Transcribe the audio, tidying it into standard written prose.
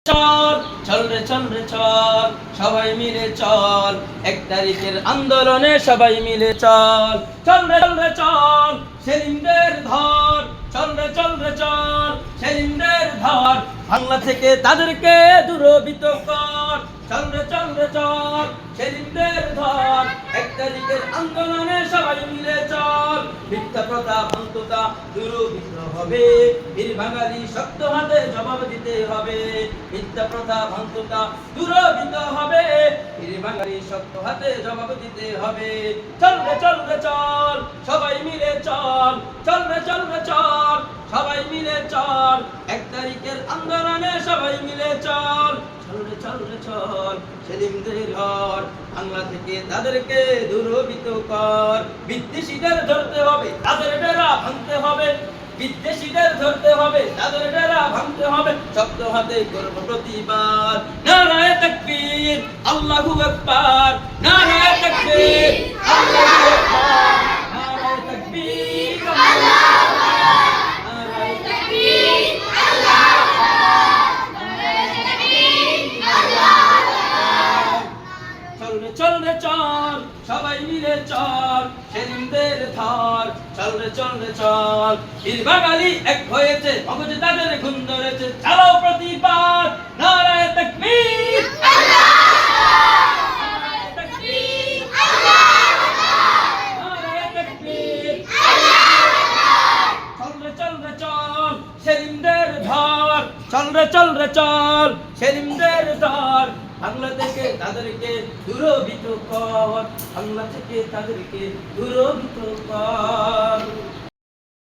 চল চল রে চল রে চল সবাই মিলে চল ১ তারিখের আন্দোলনে সবাই মিলে চল চল রে চল সেলিমদের ধর চল রে চল সেলিমদের ধর বাংলা থেকে তাদেরকে দূরীভূত কর চল রে চল সেলিমদের ধর ১ তারিখের আন্দোলনে সবাই মিলে চল মিথ্যা প্রথা ভ্রান্ততা দূরীভূত হবে বীর বাঙালি শক্ত হাতে জবাব দিতে হবে মিথ্যা প্রথা ভ্রান্ততা দূরীভূত হবে বীর বাঙালি শক্ত হাতে জবাব দিতে হবে চল রে চল সবাই মিলে চল চল রে চল সবাই মিলে চল ১ তারিখের আন্দোলনে সবাই মিলে চল চল রে চল সেলিমদের ঘর বাংলা থেকে তাদেরকে দূরীভূত কর বিদ্বেষীদের ধরতে হবে তাদের ডেরা ভাঙতে হবে বিদ্বেষীদের ধরতে হবে তাদের ডেরা ভাঙতে হবে শক্ত হাতে করব প্রতিবাদ নারায়ে তাকবীর আল্লাহু আকবার নারায়ে তাকবীর আল্লাহু আকবার নারায়ে তাকবীর আল্লাহু আকবার নারায়ে তাকবীর আল্লাহু আকবার নারায়ে তাকবীর আল্লাহু আকবার চল রে চল সবাই মিলে চল সেলিমদের ধর চল রে চল বীর বাঙালি এক হয়েছে মগজ তাদের খুন ধরেছে চালাও প্রতিবাদ নারায়ে তাকবীর নারায়ে তাকবীর নারায়ে তাকবীর চল রে চল সেলিমদের ধর চল রে চল সেলিমদের ধর বাংলা থেকে তাদেরকে দূরীভূত কর বাংলা থেকে তাদেরকে দূরীভূত কর